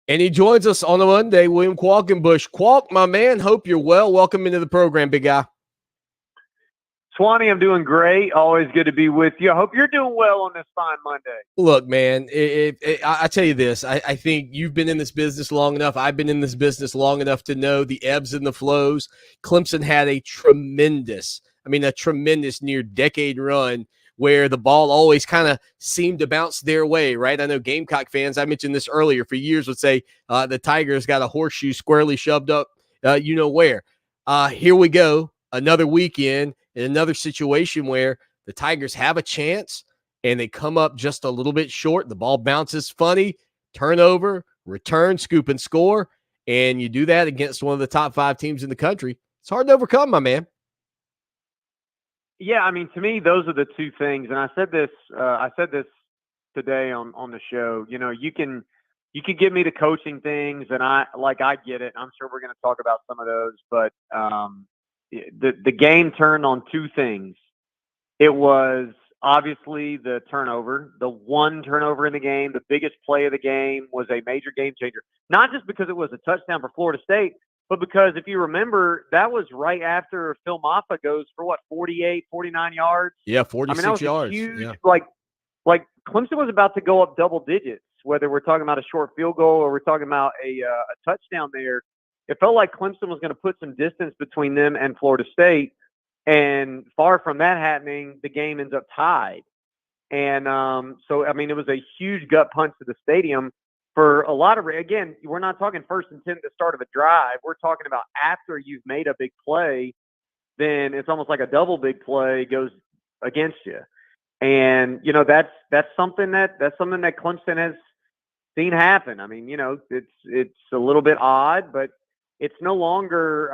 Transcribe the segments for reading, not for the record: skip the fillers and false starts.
And he joins us on a Monday, William Qualkinbush. Qualk, my man, hope you're well. Welcome into the program, big guy. Swanee, I'm doing great. Always good to be with you. I hope you're doing well on this fine Monday. Look, man, I tell you this. I think you've been in this business long enough. I've been in this business long enough to know the ebbs and the flows. Clemson had a tremendous near-decade run where the ball always kind of seemed to bounce their way, right? I know Gamecock fans, I mentioned this earlier, for years would say the Tigers got a horseshoe squarely shoved up you know where. Here we go, another weekend in another situation where the Tigers have a chance and they come up just a little bit short. The ball bounces funny, turnover, return, scoop, and score, and you do that against one of the top 5 teams in the country. It's hard to overcome, my man. Yeah, I mean, to me, those are the two things, and I said this today on the show. You know, you can give me the coaching things, and I get it. I'm sure we're going to talk about some of those, but the game turned on two things. It was obviously the turnover, the one turnover in the game, the biggest play of the game was a major game changer. Not just because it was a touchdown for Florida State, but because if you remember, that was right after Phil Maffa goes for 48, 49 yards. Yeah, 46 yards. Huge, yeah. like Clemson was about to go up double digits, whether we're talking about a short field goal or we're talking about a touchdown there. It felt like Clemson was going to put some distance between them and Florida State. And far from that happening, the game ends up tied. And so, I mean, it was a huge gut punch to the stadium for a lot of – again, we're not talking first and 10 at the start of a drive. We're talking about after you've made a big play, then it's almost like a double big play goes against you. And, you know, that's something that Clemson has seen happen. I mean, you know, it's a little bit odd, but it's no longer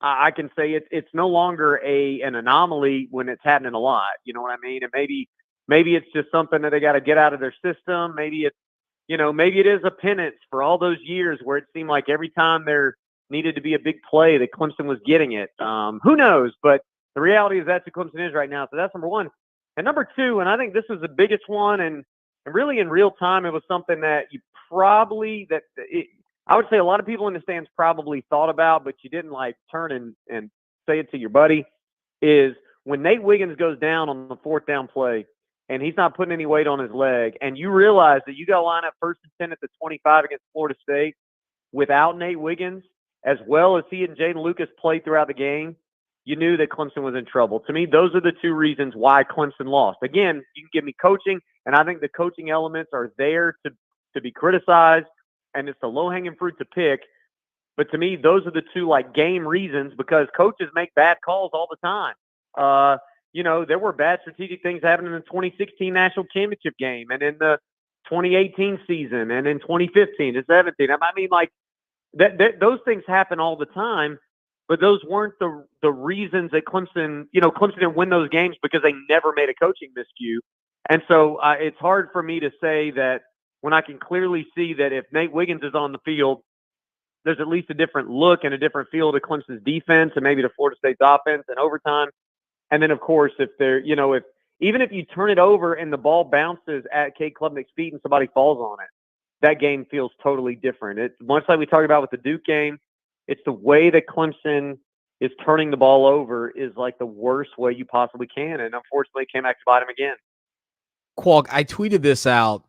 I can say it's no longer an anomaly when it's happening a lot. You know what I mean? And maybe it's just something that they got to get out of their system. Maybe it is a penance for all those years where it seemed like every time there needed to be a big play that Clemson was getting it. Who knows? But the reality is that's who Clemson is right now. So that's number one. And number two, and I think this was the biggest one, and really in real time, it was something that I would say a lot of people in the stands probably thought about, but you didn't turn and say it to your buddy, is when Nate Wiggins goes down on the 4th down play and he's not putting any weight on his leg, and you realize that you got to line up 1st and 10 at the 25 against Florida State without Nate Wiggins, as well as he and Jaden Lucas played throughout the game, you knew that Clemson was in trouble. To me, those are the two reasons why Clemson lost. Again, you can give me coaching, and I think the coaching elements are there to be criticized, and it's the low-hanging fruit to pick. But to me, those are the two game reasons, because coaches make bad calls all the time. You know, there were bad strategic things happening in the 2016 national championship game and in the 2018 season and in 2015 and 17. I mean, those things happen all the time, but those weren't the reasons that Clemson didn't win those games, because they never made a coaching miscue. And so it's hard for me to say that when I can clearly see that if Nate Wiggins is on the field, there's at least a different look and a different feel to Clemson's defense and maybe to Florida State's offense and overtime. And then, of course, even if you turn it over and the ball bounces at Cade Klubnik's feet and somebody falls on it, that game feels totally different. It's much like we talked about with the Duke game. It's the way that Clemson is turning the ball over is like the worst way you possibly can. And unfortunately, it came back to bite him again. Qualk, I tweeted this out,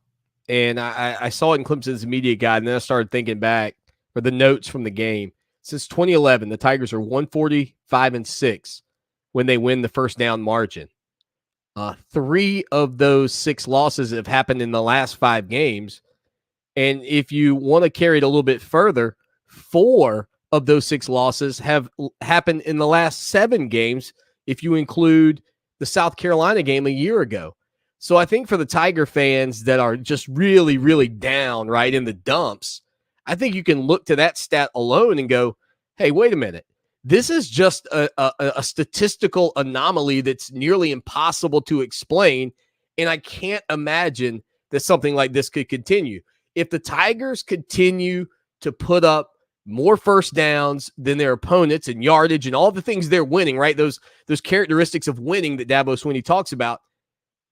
and I saw it in Clemson's media guide, and then I started thinking back for the notes from the game. Since 2011, the Tigers are 145-6 when they win the first down margin. 3 of those 6 losses have happened in the last 5 games. And if you want to carry it a little bit further, 4 of those 6 losses have happened in the last 7 games, if you include the South Carolina game a year ago. So I think for the Tiger fans that are just really, really down, right, in the dumps, I think you can look to that stat alone and go, hey, wait a minute. This is just a statistical anomaly that's nearly impossible to explain, and I can't imagine that something like this could continue. If the Tigers continue to put up more first downs than their opponents and yardage and all the things they're winning, right, those characteristics of winning that Dabo Swinney talks about,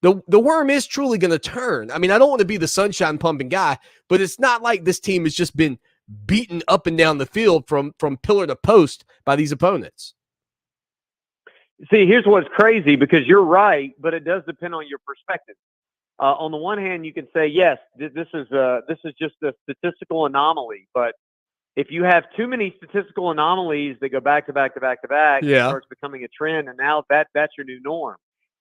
the worm is truly going to turn. I mean, I don't want to be the sunshine pumping guy, but it's not like this team has just been beaten up and down the field from pillar to post by these opponents. See, here's what's crazy, because you're right, but it does depend on your perspective. On the one hand, you can say, yes, this is just a statistical anomaly. But if you have too many statistical anomalies that go back to back to back to back, it starts becoming a trend, and now that's your new norm.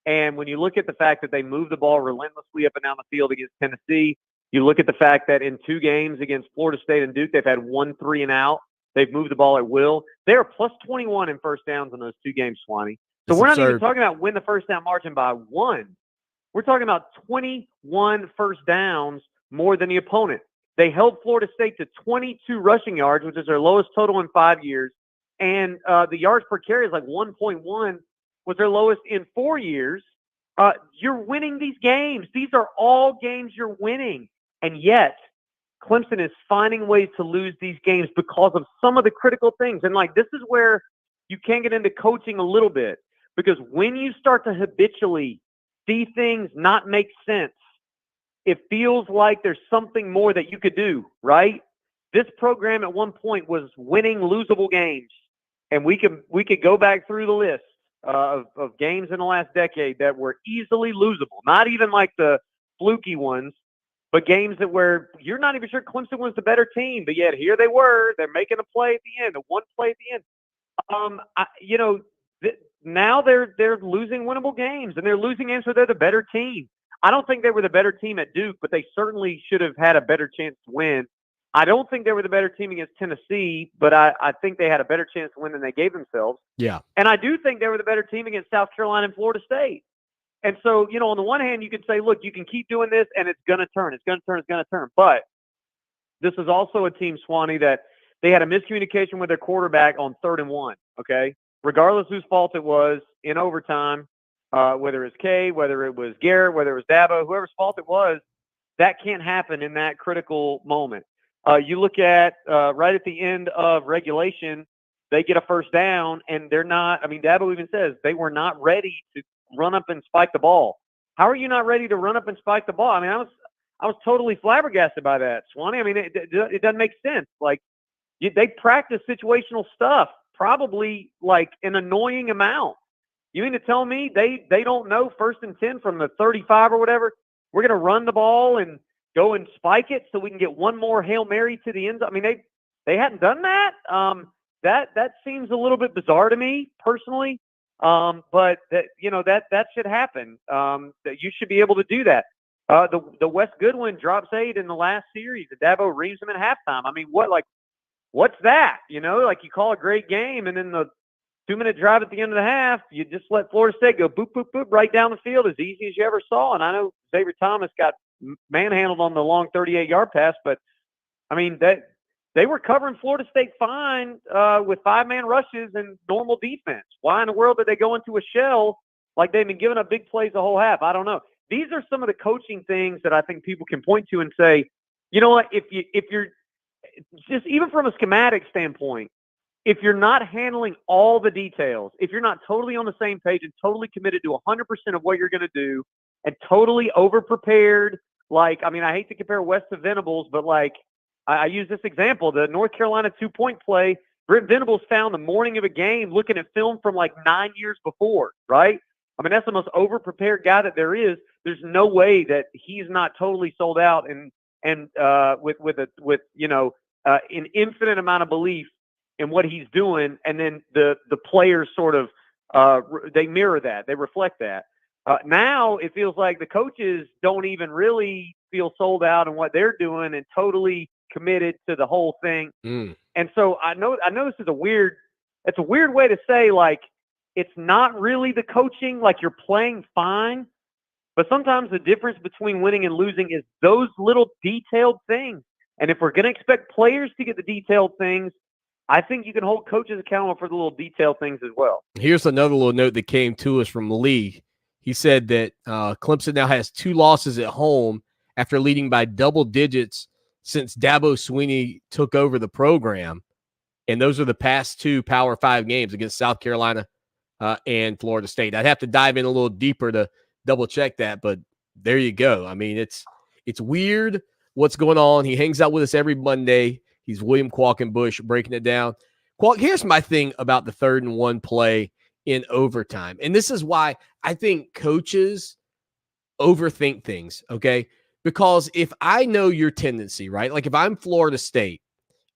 And when you look at the fact that they move the ball relentlessly up and down the field against Tennessee, you look at the fact that in 2 games against Florida State and Duke, they've had 1 3 and out. They've moved the ball at will. They're plus 21 in first downs in those 2 games, Swanee. So we're not even talking about win the first down margin by 1. We're talking about 21 first downs more than the opponent. They held Florida State to 22 rushing yards, which is their lowest total in 5 years. And the yards per carry is like 1.1, was their lowest in 4 years. You're winning these games. These are all games you're winning. And yet, Clemson is finding ways to lose these games because of some of the critical things. And, this is where you can get into coaching a little bit. Because when you start to habitually see things not make sense, it feels like there's something more that you could do, right? This program at one point was winning losable games. And we could go back through the list of games in the last decade that were easily losable. Not even like the fluky ones, but games that where you're not even sure Clemson was the better team. But yet here they were. They're making a play at the end, a one play at the end. Now they're losing winnable games, and they're losing games where they're the better team. I don't think they were the better team at Duke, but they certainly should have had a better chance to win. I don't think they were the better team against Tennessee, but I think they had a better chance to win than they gave themselves. Yeah. And I do think they were the better team against South Carolina and Florida State. And so, on the one hand, you could say, look, you can keep doing this, and it's going to turn. It's going to turn. It's going to turn. But this is also a team, Swanee, that they had a miscommunication with their quarterback on 3rd and 1, okay? Regardless whose fault it was in overtime, whether it's Kay, whether it was Garrett, whether it was Dabo, whoever's fault it was, that can't happen in that critical moment. You look at right at the end of regulation, they get a first down, and they're not – Dabo even says they were not ready to run up and spike the ball. How are you not ready to run up and spike the ball? I was totally flabbergasted by that, Swanee. It doesn't make sense. They practice situational stuff. Probably an annoying amount. You mean to tell me they don't know 1st and 10 from the 35 or whatever? We're going to run the ball and go and spike it so we can get one more Hail Mary to the end zone. They hadn't done that. That seems a little bit bizarre to me personally. But that should happen. That you should be able to do that. The Wes Goodwin drops 8 in the last series. The Dabo reaves him at halftime. What's that? You call a great game, and then the 2-minute drive at the end of the half, you just let Florida State go boop, boop, boop, right down the field as easy as you ever saw. And I know Xavier Thomas got manhandled on the long 38-yard pass, but, they were covering Florida State fine with 5-man rushes and normal defense. Why in the world did they go into a shell like they've been giving up big plays the whole half? I don't know. These are some of the coaching things that I think people can point to and say, you know what, if you're just even from a schematic standpoint, if you're not handling all the details, if you're not totally on the same page and totally committed to 100% of what you're going to do and totally over-prepared, I hate to compare West to Venables, but I use this example, the North Carolina 2-point play, Brent Venables found the morning of a game looking at film from 9 years before, right? That's the most over-prepared guy that there is. There's no way that he's not totally sold out and with an infinite amount of belief in what he's doing, and then the players sort of they mirror that, they reflect that. Now it feels like the coaches don't even really feel sold out in what they're doing and totally committed to the whole thing. And so I know this is a weird way to say it's not really the coaching, you're playing fine. But sometimes the difference between winning and losing is those little detailed things. And if we're going to expect players to get the detailed things, I think you can hold coaches accountable for the little detailed things as well. Here's another little note that came to us from Lee. He said that Clemson now has 2 losses at home after leading by double digits since Dabo Swinney took over the program. And those are the past 2 Power 5 games against South Carolina and Florida State. I'd have to dive in a little deeper to double check that, but there you go. I mean, it's weird what's going on. He hangs out with us every Monday. He's William Qualkinbush breaking it down. Qualk, here's my thing about the 3rd and 1 play in overtime. And this is why I think coaches overthink things, okay? Because if I know your tendency, right? Like if I'm Florida State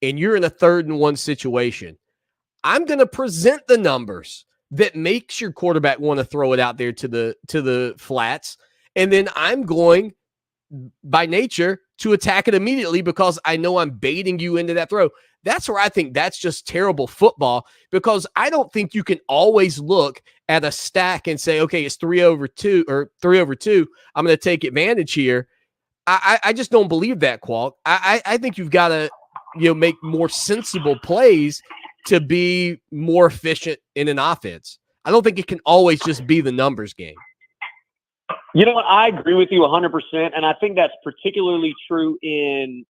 and you're in a 3rd and 1 situation, I'm going to present the numbers that makes your quarterback want to throw it out there to the flats. And then I'm going by nature to attack it immediately because I know I'm baiting you into that throw. That's where I think that's just terrible football, because I don't think you can always look at a stack and say, okay, it's 3/2 or 3/2. I'm going to take advantage here. I just don't believe that, Qualk. I think you've got to, make more sensible plays to be more efficient in an offense. I don't think it can always just be the numbers game. You know what? I agree with you 100%, and I think that's particularly true in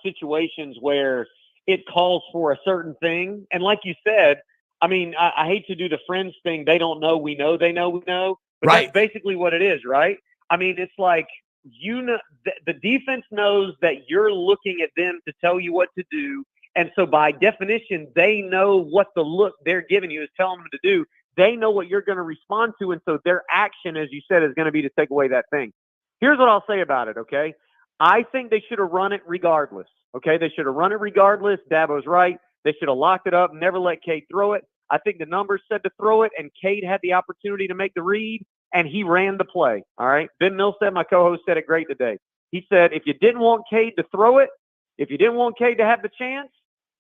situations where it calls for a certain thing. And like you said, I mean, I hate to do the Friends thing. They don't know, we know, they know, we know. But right. That's basically what it is, right? I mean, it's like, the defense knows that you're looking at them to tell you what to do. And so by definition, they know what the look they're giving you is telling them to do. They know what you're going to respond to. And so their action, as you said, is going to be to take away that thing. Here's what I'll say about it, okay? I think they should have run it regardless, okay? They should have run it regardless. Dabo's right. They should have locked it up, never let Cade throw it. I think the numbers said to throw it, and Cade had the opportunity to make the read, and he ran the play, all right? Ben Milstead, my co-host, said it great today. He said, if you didn't want Cade to throw it, if you didn't want Cade to have the chance,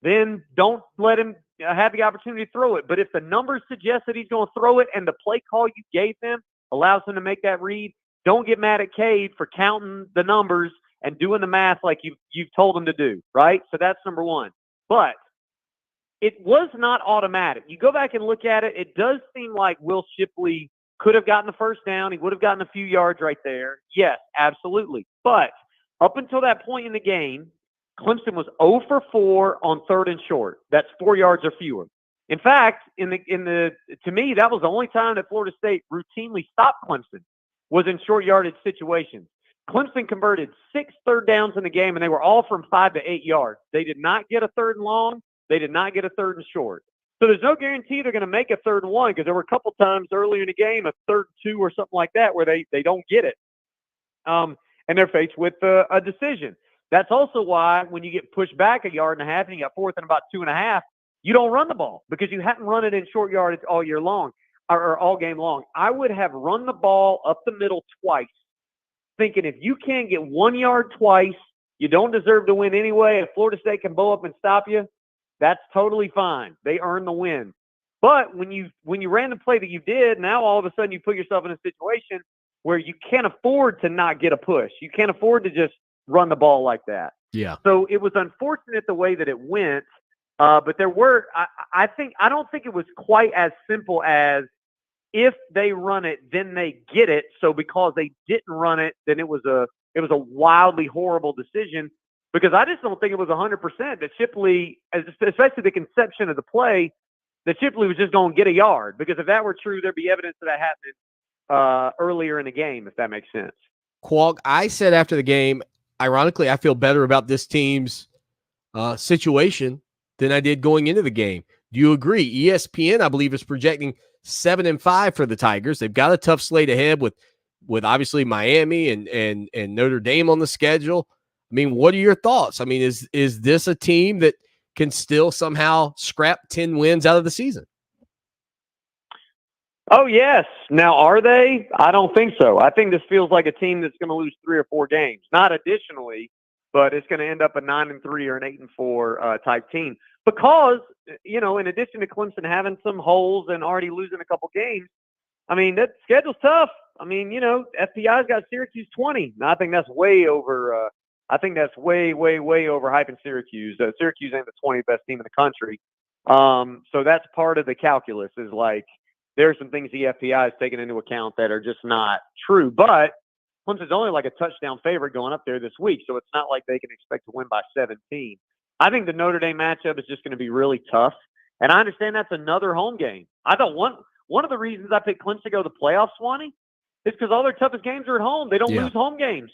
then don't let him have the opportunity to throw it. But if the numbers suggest that he's going to throw it and the play call you gave him allows him to make that read, don't get mad at Cade for counting the numbers and doing the math like you've told him to do, right? So that's number one. But it was not automatic. You go back and look at it, it does seem like Will Shipley could have gotten the first down. He would have gotten a few yards right there. Yes, absolutely. But up until that point in the game, Clemson was 0 for 4 on 3rd and short. That's 4 yards or fewer. In fact, to me, that was the only time that Florida State routinely stopped Clemson, was in short yardage situations. Clemson converted 6 third downs in the game, and they were all from 5 to 8 yards. They did not get a 3rd and long. They did not get a 3rd and short. So there's no guarantee they're going to make a 3rd and 1, because there were a couple times earlier in the game, a 3rd and 2 or something like that, where they don't get it. And they're faced with a decision. That's also why when you get pushed back 1.5 yards and you got 4th and about 2.5, you don't run the ball, because you haven't run it in short yardage all year long or all game long. I would have run the ball up the middle twice, thinking if you can't get 1 yard twice, you don't deserve to win anyway. If Florida State can bow up and stop you, that's totally fine. They earn the win. But when you ran the play that you did, now all of a sudden you put yourself in a situation where you can't afford to not get a push. You can't afford to just run the ball like that. Yeah. So it was unfortunate the way that it went. But there were, I don't think it was quite as simple as if they run it, then they get it. So because they didn't run it, then it was a wildly horrible decision, because I just don't think it was 100% that Shipley, especially the conception of the play, that Shipley was just going to get a yard. Because if that were true, there'd be evidence of that happening earlier in the game, if that makes sense. Qualk, I said after the game, ironically, I feel better about this team's situation than I did going into the game. Do you agree? ESPN, I believe, is projecting 7-5 for the Tigers. They've got a tough slate ahead with obviously Miami and Notre Dame on the schedule. I mean, what are your thoughts? I mean, is this a team that can still somehow scrap 10 wins out of the season? Oh, yes. Now, are they? I don't think so. I think this feels like a team that's going to lose 3 or 4 games. Not additionally, but it's going to end up a 9-3 or an 8-4 type team. Because, in addition to Clemson having some holes and already losing a couple games, I mean, that schedule's tough. I mean, FPI's got Syracuse 20. Now, I think that's way over way overhyping Syracuse. Syracuse ain't the 20th best team in the country. So that's part of the calculus, is like, there are some things the FPI is taking into account that are just not true. But Clemson's only like a touchdown favorite going up there this week, so it's not like they can expect to win by 17. I think the Notre Dame matchup is just going to be really tough. And I understand that's another home game. I thought one of the reasons I picked Clemson to go to the playoffs, Swanee, It's because all their toughest games are at home. They don't Yeah. lose home games.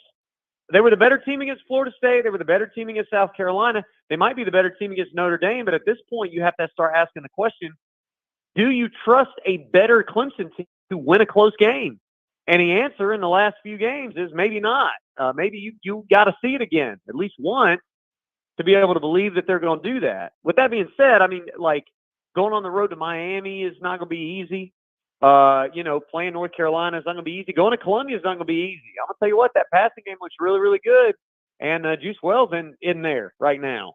They were the better team against Florida State. They were the better team against South Carolina. They might be the better team against Notre Dame, but at this point, you have to start asking the question, do you trust a better Clemson team to win a close game? And the answer in the last few games is maybe not. Maybe you got to see it again, at least once, to be able to believe that they're going to do that. With that being said, I mean, like, going on the road to Miami is not going to be easy. Playing North Carolina is not going to be easy. Going to Columbia is not going to be easy. I'm going to tell you what, that passing game looks really, really good. And Juice Wells in there right now.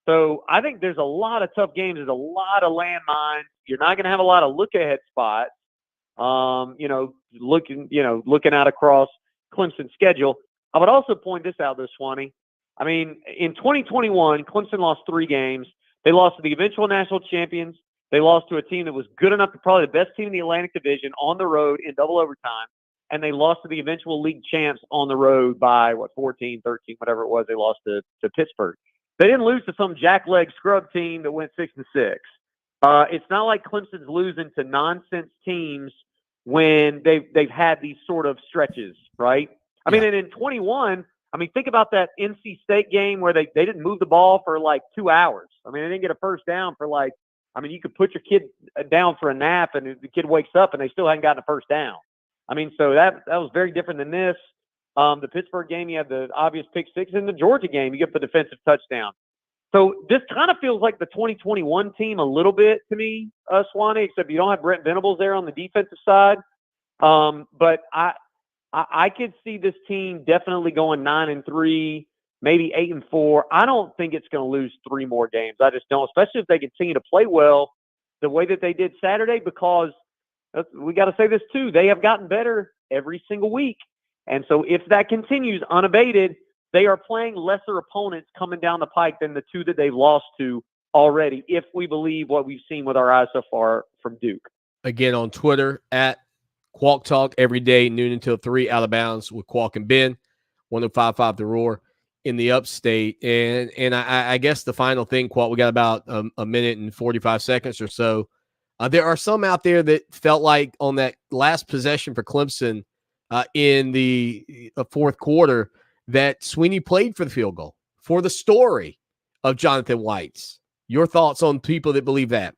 So I think there's a lot of tough games. There's a lot of landmines. You're not going to have a lot of look-ahead spots. Looking out across Clemson's schedule. I would also point this out, though, Swanee. I mean, in 2021, Clemson lost 3 games. They lost to the eventual national champions. They lost to a team that was good enough to probably the best team in the Atlantic Division on the road in double overtime. And they lost to the eventual league champs on the road by, 14, 13, whatever it was. They lost to Pittsburgh. They didn't lose to some jackleg scrub team that went 6-6. It's not like Clemson's losing to nonsense teams when they've had these sort of stretches, right? I mean, and in 21, think about that NC State game where they didn't move the ball for like 2 hours. I mean, they didn't get a first down for you could put your kid down for a nap and the kid wakes up and they still hadn't gotten a first down. I mean, so that was very different than this. The Pittsburgh game, you had the obvious pick six. In the Georgia game, you get the defensive touchdown. So this kind of feels like the 2021 team a little bit to me, Swanee, except you don't have Brent Venables there on the defensive side. But I could see this team definitely going 9-3, maybe 8-4. I don't think it's going to lose 3 more games. I just don't, especially if they continue to play well the way that they did Saturday, because we got to say this too. They have gotten better every single week. And so if that continues unabated, they are playing lesser opponents coming down the pike than the 2 that they've lost to already, if we believe what we've seen with our eyes so far from Duke. Again, on Twitter, at Qualk Talk, every day, noon until 3, out of bounds with Qualk and Ben, 105.5 The Roar in the upstate. And I guess the final thing, Qualk, we got about a minute and 45 seconds or so. There are some out there that felt like on that last possession for Clemson in the fourth quarter that Sweeney played for the field goal, for the story of Jonathan White's. Your thoughts on people that believe that?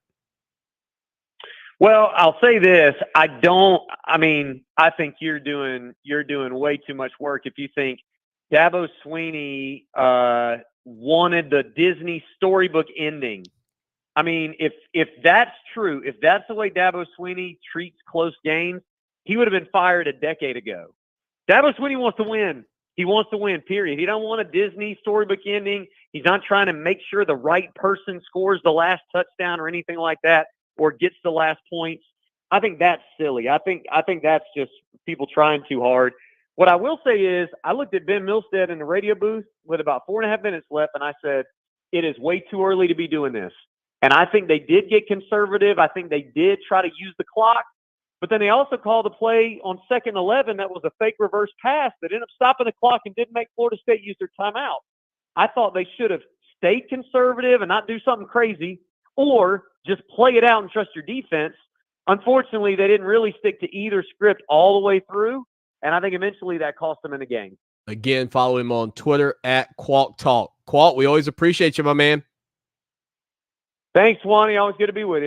Well, I'll say this. I think you're doing way too much work if you think Dabo Sweeney wanted the Disney storybook ending. I mean, if that's true, if that's the way Dabo Sweeney treats close games, he would have been fired a decade ago. Dabo Sweeney wants to win. He wants to win, period. He don't want a Disney storybook ending. He's not trying to make sure the right person scores the last touchdown or anything like that, or gets the last points. I think that's silly. I think that's just people trying too hard. What I will say is I looked at Ben Milstead in the radio booth with about 4.5 minutes left, and I said, it is way too early to be doing this. And I think they did get conservative. I think they did try to use the clock. But then they also called a play on 2nd and 11 that was a fake reverse pass that ended up stopping the clock and didn't make Florida State use their timeout. I thought they should have stayed conservative and not do something crazy, or just play it out and trust your defense. Unfortunately, they didn't really stick to either script all the way through, and I think eventually that cost them in the game. Again, follow him on Twitter at Qualk Talk. Qualk, we always appreciate you, my man. Thanks, Wani. Always good to be with you.